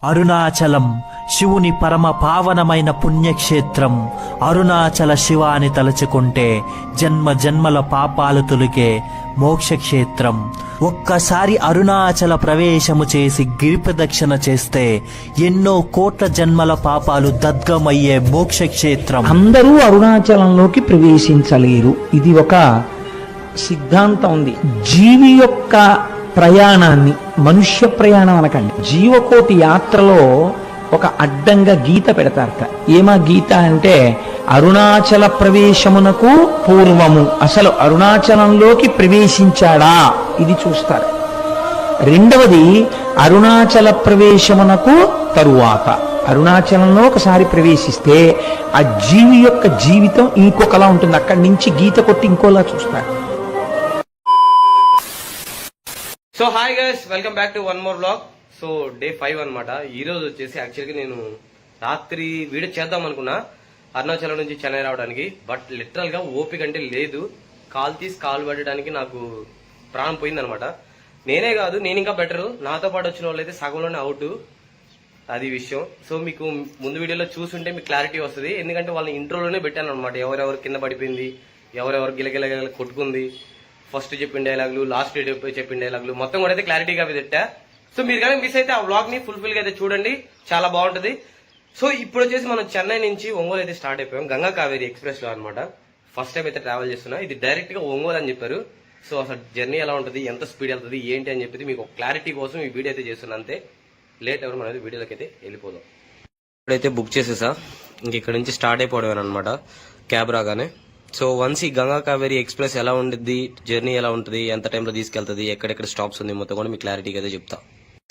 అరుణాచలం శివుని పరమ పావనమైన పుణ్యక్షేత్రం. అరుణాచల శివాని తలుచుకుంటే జన్మ జన్మల పాపాలు తొలిగే మోక్షక్షేత్రం. ఒక్కసారి అరుణాచల ప్రవేశము చేసి గిరిప్రదక్షిణ చేస్తే ఎన్నో కోట్ల జన్మల పాపాలు దగ్ధమయ్యే మోక్షక్షేత్రం. అందరూ అరుణాచలంలోకి ప్రవేశించలేరు. ఇది ఒక సిద్ధాంతం ఉంది. జీవి యొక్క ప్రయాణాన్ని, మనుష్య ప్రయాణం అనకండి, జీవకోటి యాత్రలో ఒక అడ్డంగా గీత పెడతారట. ఏమా గీత అంటే అరుణాచల ప్రవేశమునకు పూర్వము, అసలు అరుణాచలంలోకి ప్రవేశించాడా ఇది చూస్తారు. రెండవది అరుణాచల ప్రవేశమునకు తరువాత. అరుణాచలంలో ఒకసారి ప్రవేశిస్తే ఆ జీవి యొక్క జీవితం ఇంకొకలా ఉంటుంది. అక్కడి నుంచి గీత కొట్టి ఇంకోలా చూస్తారు. So hi guys, welcome back to one more vlog. So day 5 అనమాట. ఈ రోజు వచ్చేసి యాక్చువల్గా నేను రాత్రి వీడియో చేద్దాం అనుకున్నా అరుణాచలం నుంచి చెన్నై రావడానికి. బట్ లిటరల్ గా ఓపిక అంటే లేదు. కాల్ తీసి కాల్ పడడానికి నాకు ప్రాణం పోయిందనమాట. నేనే కాదు, నేను ఇంకా బెటర్, నాతో పాటు వచ్చిన వాళ్ళు అయితే సగంలోనే అవుట్. అది విషయం. సో మీకు ముందు వీడియోలో చూసుంటే మీకు క్లారిటీ వస్తుంది. ఎందుకంటే వాళ్ళని ఇంట్రోలోనే పెట్టాను అనమాట. ఎవరెవరు కింద పడిపోయింది, ఎవరెవరు గిలగిల కొట్టుకుంది, ఫస్ట్ చెప్పిన డైలాగులు, లాస్ట్ చెప్పిన డైలాగులు మొత్తం కూడా అయితే క్లారిటీగా పెట్టా. సో మీరు కానీ మిస్ అయితే ఆ వ్లాగ్ ని ఫుల్ఫిల్ గా అయితే చూడండి, చాలా బాగుంటది. సో ఇప్పుడు వచ్చేసి మనం చెన్నై నుంచి ఒంగోలు అయితే స్టార్ట్ అయిపోయాం, గంగా కావేరి ఎక్స్ప్రెస్ లో అనమాట. ఫస్ట్ టైం అయితే ట్రావెల్ చేస్తున్నా. ఇది డైరెక్ట్ గా ఒంగోలు అని చెప్పారు. సో అసలు జర్నీ ఎలా ఉంటుంది, ఎంత స్పీడ్ వెళ్తుంది, ఏంటి అని చెప్పి మీకు క్లారిటీ కోసం ఈ వీడియో అయితే చేస్తున్నా. అంతే, లేట్ ఎవరు మనం వీడియోలోకి అయితే వెళ్ళిపోదాం. ఇప్పుడైతే బుక్ చేసేసా, ఇంక ఇక్కడ నుంచి స్టార్ట్ అయిపోవడం అనమాట క్యాబ్ రాగానే. సో వన్స్ ఈ గంగా కావేరి ఎక్స్ప్రెస్ ఎలా ఉండిద్ది, జర్నీ ఎలా ఉంటుంది, ఎంత టైంలో తీసుకెళ్తుంది, ఎక్కడెక్కడ స్టాప్స్ ఉంది మొత్తం కూడా మీకు క్లారిటీగా అయితే చెప్తా.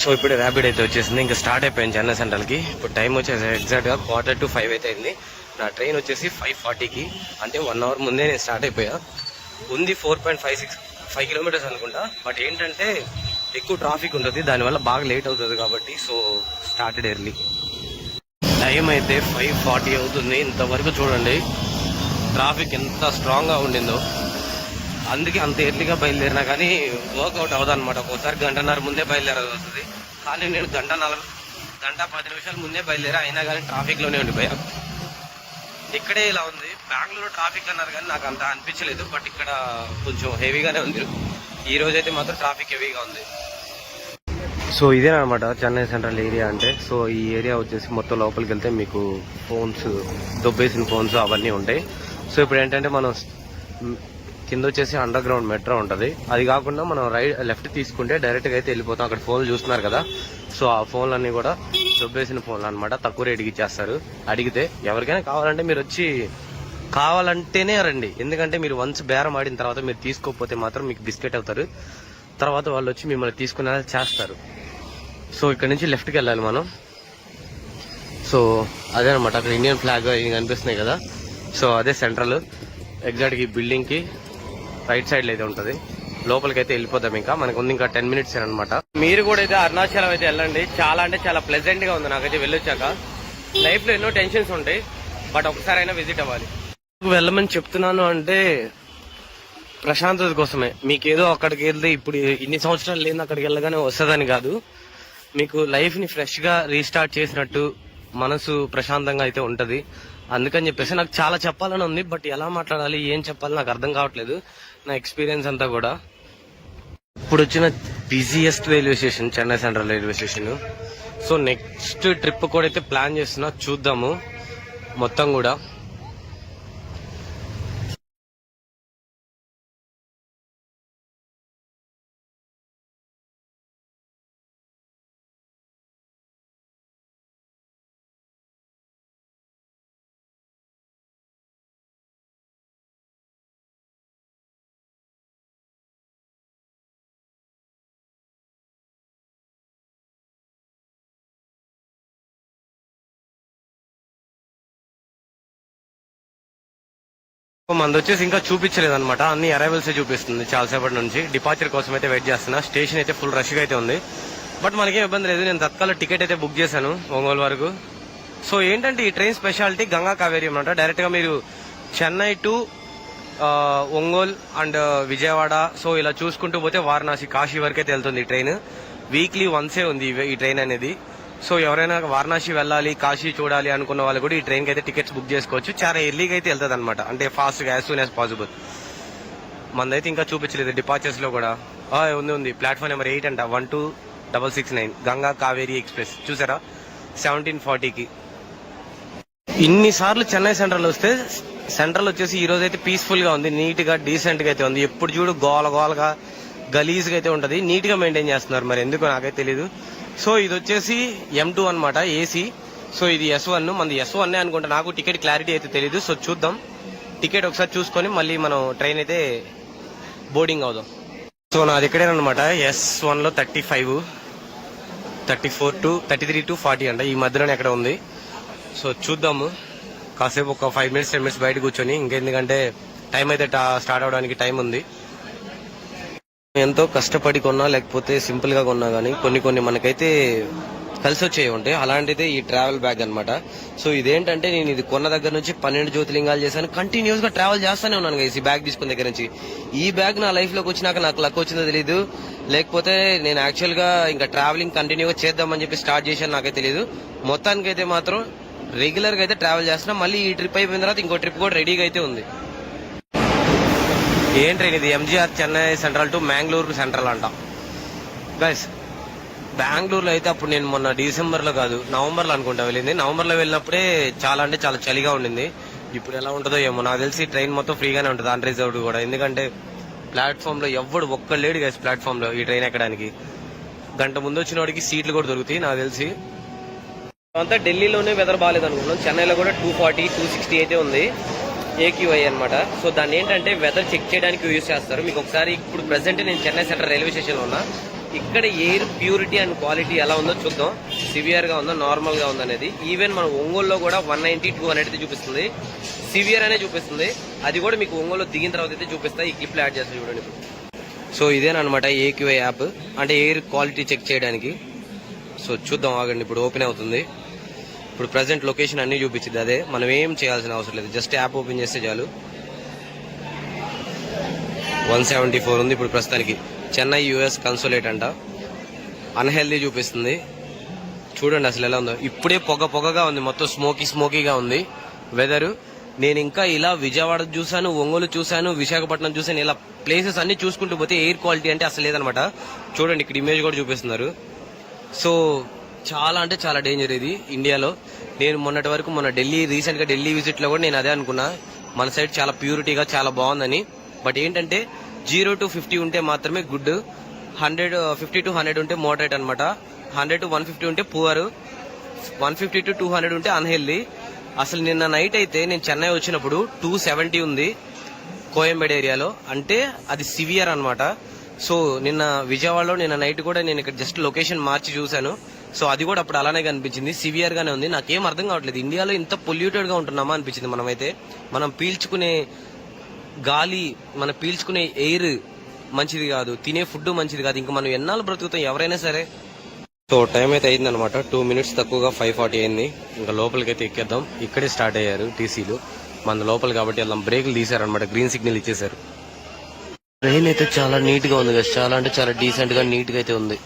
సో ఇప్పుడు ర్యాపిడ్ అయితే వచ్చేసింది, ఇంకా స్టార్ట్ అయిపోయింది చెన్నై సెంట్రల్ కి. ఇప్పుడు టైం వచ్చేసి ఎగ్జాక్ట్ గా 4:45 అయితే అయింది. నా ట్రైన్ వచ్చేసి 5:40కి, అంటే 1 అవర్ ముందే నేను స్టార్ట్ అయిపోయా. ఉంది 4.5 కిలోమీటర్స్ అనుకుంటా. బట్ ఏంటంటే ఎక్కువ ట్రాఫిక్ ఉంటుంది, దానివల్ల బాగా లేట్ అవుతుంది కాబట్టి సో స్టార్టెడ్ ఎర్లీ. టైం అయితే 5:40 అవుతుంది. ఇంతవరకు చూడండి ట్రాఫిక్ ఎంత స్ట్రాంగ్ గా ఉండిందో. అందుకే అంత ఎర్లీగా బయలుదేరినా కానీ వర్కౌట్ అవ్వదు అనమాట. ఒక్కోసారి 1.5 ముందే బయలుదేరాల్సి వస్తుంది. కానీ నేను 1:10 ముందే బయలుదేరా, అయినా కానీ ట్రాఫిక్ లోనే ఉండిపోయా. ఇక్కడే ఇలా ఉంది. బెంగళూరు ట్రాఫిక్ అన్నారు కానీ నాకు అంత అనిపించలేదు. బట్ ఇక్కడ కొంచెం హెవీగానే ఉంది. ఈ రోజు అయితే మాత్రం ట్రాఫిక్ హెవీగా ఉంది. సో ఇదేనమాట చెన్నై సెంట్రల్ ఏరియా అంటే. సో ఈ ఏరియా వచ్చేసి మొత్తం లోపలికి వెళ్తే మీకు ఫోన్స్, దొబ్బేసిన ఫోన్స్ అవన్నీ ఉంటాయి. సో ఇప్పుడు ఏంటంటే మనం కింద వచ్చేసి అండర్ గ్రౌండ్ మెట్రో ఉంటుంది. అది కాకుండా మనం లెఫ్ట్ తీసుకుంటే డైరెక్ట్ గా అయితే వెళ్ళిపోతాం. అక్కడ ఫోన్లు చూస్తున్నారు కదా, సో ఆ ఫోన్లన్నీ కూడా దొబ్బేసిన ఫోన్లు అనమాట. తక్కువ రేటుకి ఇచ్చేస్తారు. అడిగితే ఎవరికైనా కావాలంటే మీరు వచ్చి కావాలంటేనే రండి. ఎందుకంటే మీరు వన్స్ బేరం ఆడిన తర్వాత మీరు తీసుకోకపోతే మాత్రం మీకు బిస్కెట్ అవుతారు. తర్వాత వాళ్ళు వచ్చి మిమ్మల్ని తీసుకునేలా చేస్తారు. సో ఇక్కడ నుంచి లెఫ్ట్కి వెళ్ళాలి మనం. సో అదే అనమాట, అక్కడ ఇండియన్ ఫ్లాగ్ ఇవి కనిపిస్తున్నాయి కదా, సో అదే సెంట్రల్. ఎగ్జాక్ట్గా ఈ బిల్డింగ్ కి రైట్ సైడ్ లో అయితే ఉంటుంది. లోపలికి అయితే వెళ్ళిపోతాం. ఇంకా మనకు ఉంది ఇంకా 10 minutes అనమాట. మీరు కూడా అయితే అరుణాచలం అయితే వెళ్ళండి. చాలా అంటే చాలా ప్లెజెంట్ గా ఉంది నాకైతే వెళ్ళొచ్చాక. లైఫ్ లో ఎన్నో టెన్షన్స్ ఉంటాయి, బట్ ఒకసారి అయినా విజిట్ అవ్వాలి. వెళ్ళమని చెప్తున్నాను అంటే ప్రశాంతత కోసమే. మీకేదో అక్కడికి వెళ్తే ఇప్పుడు ఇన్ని సంవత్సరాలు లేదు అక్కడికి వెళ్ళగానే వస్తుందని కాదు, మీకు లైఫ్ ని ఫ్రెష్ గా రీస్టార్ట్ చేసినట్టు మనసు ప్రశాంతంగా అయితే ఉంటది. అందుకని చెప్పేసి నాకు చాలా చెప్పాలని ఉంది, బట్ ఎలా మాట్లాడాలి, ఏం చెప్పాలి నాకు అర్థం కావట్లేదు. నా ఎక్స్పీరియన్స్ అంతా కూడా ఇప్పుడు వచ్చిన busiest railway station Chennai central railway station. So next trip కూడా అయితే ప్లాన్ చేస్తున్నా, చూద్దాము మొత్తం కూడా. మంది వచ్చేసి ఇంకా చూపించలేదు అనమాట, అన్ని అరైవల్స్ చూపిస్తుంది చాలాసేపటి నుంచి. డిపార్చర్ కోసం అయితే వెయిట్ చేస్తున్నా. స్టేషన్ అయితే ఫుల్ రష్ గా అయితే ఉంది, బట్ మనకేం ఇబ్బంది లేదు. నేను తత్కాల టికెట్ అయితే బుక్ చేశాను ఒంగోలు వరకు. సో ఏంటంటే ఈ ట్రైన్ స్పెషాలిటీ గంగా కావేరి అనమాట. డైరెక్ట్ గా మీరు Chennai to Ongole and Vijayawada, so ఇలా చూసుకుంటూ పోతే వారణాసి, కాశీ వరకు అయితే వెళ్తుంది ఈ ట్రైన్. వీక్లీ వన్సే ఉంది ఈ ట్రైన్ అనేది. సో ఎవరైనా వారణాసి వెళ్ళాలి, కాశీ చూడాలి అనుకున్న వాళ్ళు కూడా ఈ ట్రైన్కి అయితే టికెట్స్ బుక్ చేసుకోవచ్చు. చాలా ఎర్లీగా అయితే వెళ్తుంది అనమాట, అంటే ఫాస్ట్గా యాజ్ సూన్ యాజ్ పాసిబుల్. మనదైతే ఇంకా చూపించలేదు డిపార్చర్స్ లో కూడా. ఉంది ప్లాట్ఫామ్ నెంబర్ 8 అంట, 12669 గంగా కావేరీ ఎక్స్ప్రెస్. చూసారా 1740కి. ఇన్నిసార్లు చెన్నై సెంట్రల్ వస్తే సెంట్రల్ వచ్చేసి ఈ రోజు అయితే పీస్ఫుల్ గా ఉంది, నీట్ గా డీసెంట్ గా అయితే ఉంది. ఎప్పుడు చూడు గోలగా గలీజ్ గా అయితే ఉంటది, నీట్ గా మెయింటైన్ చేస్తున్నారు, మరి ఎందుకో నాకైతే తెలీదు. సో ఇది వచ్చేసి M2 అనమాట, ఏసీ. సో ఇది S1, మనది S1 అనుకుంటా, నాకు టికెట్ క్లారిటీ అయితే తెలీదు. సో చూద్దాం, టికెట్ ఒకసారి చూసుకొని మళ్ళీ మనం ట్రైన్ అయితే బోర్డింగ్ అవుదాం. సో నాది ఇక్కడేనమాట, S1 లో 35, 34 to 33 to 40 అంట, ఈ మధ్యలోనే ఎక్కడ ఉంది. సో చూద్దాము, కాసేపు ఒక 5 minutes 10 minutes బయట కూర్చొని, ఇంకెందుకంటే టైం అయితే స్టార్ట్ అవడానికి టైం ఉంది. ఎంతో కష్టపడి కొన్నా లేకపోతే సింపుల్ గా కొన్నా గానీ కొన్ని మనకైతే కలిసి వచ్చేవి ఉంటాయి. అలాంటిదే ఈ ట్రావెల్ బ్యాగ్ అనమాట. సో ఇదేంటంటే నేను ఇది కొన్న దగ్గర నుంచి 12 జ్యోతిలింగాలు చేశాను, కంటిన్యూస్ గా ట్రావెల్ చేస్తానే ఉన్నాను గైస్ ఈ బ్యాగ్ తీసుకున్న దగ్గర నుంచి. ఈ బ్యాగ్ నా లైఫ్ లోకి వచ్చినాక నాకు లక్ వచ్చిందో తెలీదు, లేకపోతే నేను యాక్చువల్ గా ఇంకా ట్రావెలింగ్ కంటిన్యూగా చేద్దామని చెప్పి స్టార్ట్ చేశాను, నాకైతే తెలీదు. మొత్తానికైతే మాత్రం రెగ్యులర్ గా అయితే ట్రావెల్ చేస్తున్నా. మళ్ళీ ఈ ట్రిప్ అయిపోయిన తర్వాత ఇంకో ట్రిప్ కూడా రెడీగా అయితే ఉంది. ఏం ట్రైన్ ఇది? MGR Chennai central to Mangalore central అంట గైస్. బెంగళూరులో అయితే అప్పుడు నేను మొన్న డిసెంబర్లో కాదు నవంబర్లో అనుకుంటా వెళ్ళింది. నవంబర్లో వెళ్ళినప్పుడే చాలా అంటే చాలా చలిగా ఉండింది. ఇప్పుడు ఎలా ఉంటుందో ఏమో, నాకు తెలిసి ట్రైన్ మొత్తం ఫ్రీగానే ఉంటుంది అన్రిజర్వ్డ్ కూడా, ఎందుకంటే ప్లాట్ఫామ్ లో ఎవడు ఒక్కడు లేడు గైస్. ప్లాట్ఫామ్ లో ఈ ట్రైన్ ఎక్కడానికి గంట ముందు వచ్చిన వాడికి సీట్లు కూడా దొరుకుతాయి నాకు తెలిసి. అంతా ఢిల్లీలోనే వెదర్ బాగాలేదు అనుకుంటున్నాం, చెన్నైలో కూడా 240 260 అయితే ఉంది AQI అనమాట. సో దాన్ని ఏంటంటే వెదర్ చెక్ చేయడానికి యూజ్ చేస్తారు. మీకు ఒకసారి ఇప్పుడు ప్రెసెంట్ నేను చెన్నై సెంట్రల్ రైల్వే స్టేషన్ లో ఉన్నా, ఇక్కడ ఎయిర్ ప్యూరిటీ అండ్ క్వాలిటీ ఎలా ఉందో చూద్దాం, సివియర్ గా ఉందో నార్మల్ గా ఉందో అనేది. ఈవెన్ మన ఒంగోలులో కూడా 190 200 చూపిస్తుంది, సివియర్ అనే చూపిస్తుంది. అది కూడా మీకు ఒంగోలు దిగిన తర్వాత అయితే చూపిస్తా, ఈ క్లిప్ యాడ్ చేస్తాను చూడండి ఇప్పుడు. సో ఇదేనమాట AQI యాప్, అంటే ఎయిర్ క్వాలిటీ చెక్ చేయడానికి. సో చూద్దాం ఆగండి, ఇప్పుడు ఓపెన్ అవుతుంది. ఇప్పుడు ప్రెసెంట్ లొకేషన్ అన్ని చూపించింది అదే, మనం ఏం చేయాల్సిన అవసరం లేదు, జస్ట్ యాప్ ఓపెన్ చేస్తే చాలు. 174 ఉంది ఇప్పుడు ప్రస్తుతానికి. చెన్నై US కన్సోలేట్ అంట, అన్హెల్దీ చూపిస్తుంది. చూడండి అసలు ఎలా ఉందో, ఇప్పుడే పొగగా ఉంది, మొత్తం స్మోకీగా ఉంది వెదర్. నేను ఇంకా ఇలా విజయవాడ చూసాను, ఒంగోలు చూసాను, విశాఖపట్నం చూసాను, ఇలా ప్లేసెస్ అన్ని చూసుకుంటూ పోతే ఎయిర్ క్వాలిటీ అంటే అసలు లేదనమాట. చూడండి ఇక్కడ ఇమేజ్ కూడా చూపిస్తున్నారు. సో చాలా అంటే చాలా డేంజర్ ఇది ఇండియాలో. నేను మొన్న రీసెంట్ గా ఢిల్లీ విజిట్ లో కూడా నేను అదే అనుకున్నా, మన సైడ్ చాలా ప్యూరిటీగా చాలా బాగుందని. బట్ ఏంటంటే 0 to 50 ఉంటే మాత్రమే గుడ్, 50 to 100 ఉంటే మోడరేట్ అనమాట, 100 to 150 ఉంటే పువర్, 150 to 200 ఉంటే అన్హెల్దీ. అసలు నిన్న నైట్ అయితే నేను చెన్నై వచ్చినప్పుడు 270 ఉంది కోయంబేడ్ ఏరియాలో, అంటే అది సివియర్ అనమాట. సో నిన్న విజయవాడలో నిన్న నైట్ కూడా నేను ఇక్కడ జస్ట్ లొకేషన్ మార్చి చూశాను. సో అది కూడా అప్పుడు అలానే కనిపించింది, సివియర్ గానే ఉంది. నాకేం అర్థం కావట్లేదు, ఇండియాలో ఇంత పొల్యూటెడ్ గా ఉంటున్నామా అనిపించింది. మనం పీల్చుకునే గాలి, మనం పీల్చుకునే ఎయిర్ మంచిది కాదు, తినే ఫుడ్ మంచిది కాదు, ఇంకా మనం ఎన్నాళ్ళు బ్రతుకుతాం ఎవరైనా సరే. సో టైం అయితే అయిందనమాట, 2 minutes తక్కువగా 5:40 అయింది. ఇంకా లోపలికి అయితే ఎక్కేద్దాం. ఇక్కడే స్టార్ట్ అయ్యారు TCలు, మన లోపల కాబట్టి వెళ్దాం. బ్రేకులు తీసారనమాట, గ్రీన్ సిగ్నల్ ఇచ్చేసారు. ట్రైన్ అయితే చాలా నీట్ గా ఉంది కదా, చాలా అంటే చాలా డీసెంట్ గా నీట్ గా అయితే ఉంది.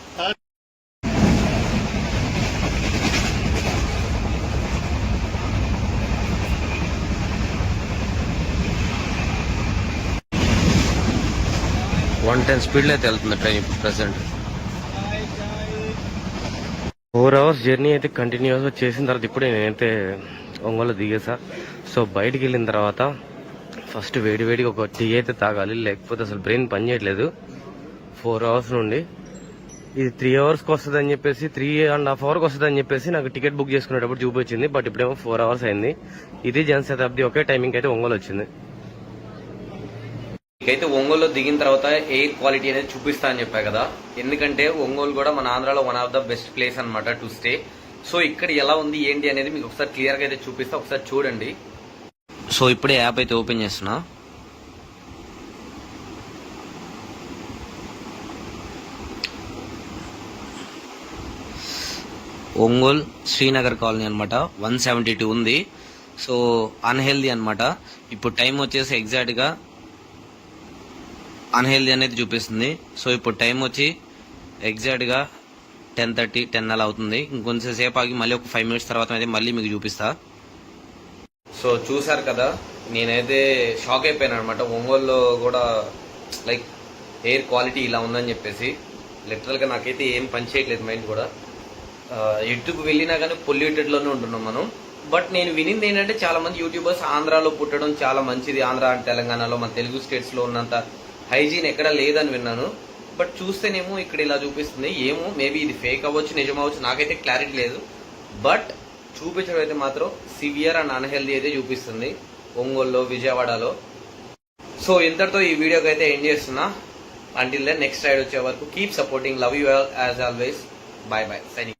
వన్ 10 స్పీడ్ లో అయితే వెళ్తుంది ట్రైన్ ఇప్పుడు ప్రెసెంట్. 4 hours జర్నీ అయితే కంటిన్యూస్ గా చేసిన తర్వాత ఇప్పుడే నేనైతే ఒంగోలు దిగేసా. సో బయటికి వెళ్ళిన తర్వాత ఫస్ట్ వేడిగా ఒక టీ అయితే తాగాలి, లేకపోతే అసలు బ్రెయిన్ పని చేయట్లేదు. 4 hours నుండి ఇది 3 hours వస్తుంది అని చెప్పేసి, 3.5 hours వస్తుంది అని చెప్పేసి నాకు టికెట్ బుక్ చేసుకునేటప్పుడు చూపించింది. బట్ ఇప్పుడేమో 4 hours అయింది. ఇది జనశతాబ్ది ఒకే టైమింగ్ అయితే ఒంగోలు వచ్చింది. ఇకైతే ఒంగోలులో దిగిన తర్వాత ఎయిర్ క్వాలిటీ అనేది చూపిస్తా అని చెప్పా కదా, ఎందుకంటే ఒంగోలు కూడా మన ఆంధ్రాలో one of the best place అనమాట టు స్టే. సో ఇక్కడ ఎలా ఉంది ఏంటి అనేది మీకు ఒకసారి క్లియర్ గా అయితే చూపిస్తా, ఒకసారి చూడండి. సో ఇప్పుడే యాప్ అయితే ఓపెన్ చేస్తున్నా. ఒంగోల్ శ్రీనగర్ కాలనీ అనమాట, 172 ఉంది. సో అన్హెల్దీ అనమాట. ఇప్పుడు టైం వచ్చేసి ఎగ్జాక్ట్ గా అన్హెల్దీ అనేది చూపిస్తుంది. సో ఇప్పుడు టైం వచ్చి ఎగ్జాక్ట్ గా 10:30 10 అలా అవుతుంది. ఇంకొంచెం సేపు ఆగి మళ్ళీ ఒక 5 మినిట్స్ తర్వాత అయితే మళ్ళీ మీకు చూపిస్తా. సో చూసారు కదా, నేనైతే షాక్ అయిపోయాను అనమాట. ఒంగోలులో కూడా లైక్ ఎయిర్ క్వాలిటీ ఇలా ఉందని చెప్పేసి లిటరల్గా నాకైతే ఏం పని చేయట్లేదు మైండ్ కూడా. ఎటుకు వెళ్ళినా కానీ పొల్యూటెడ్లోనే ఉంటున్నాం మనం. బట్ నేను వినింది ఏంటంటే చాలా మంది యూట్యూబర్స్ ఆంధ్రాలో పుట్టడం చాలా మంచిది, ఆంధ్ర అండ్ తెలంగాణలో మన తెలుగు స్టేట్స్లో ఉన్నంత హైజీన్ ఎక్కడ లేదని విన్నాను. బట్ చూస్తేనేమో ఇక్కడ ఇలా చూపిస్తుంది. ఏమో మేబీ ఇది ఫేక్ అవ్వచ్చు, నిజం అవ్వచ్చు, నాకైతే క్లారిటీ లేదు. బట్ చూపించడం అయితే మాత్రం సివియర్ అండ్ అన్హెల్దీ అయితే చూపిస్తుంది ఒంగోలులో, విజయవాడలో. సో ఇంతటితో ఈ వీడియోకి అయితే ఎండ్ చేస్తున్నా. అంటిల్ దెన్ నెక్స్ట్ రైడ్ వచ్చే వరకు keep supporting, love you all as always. By by, signing.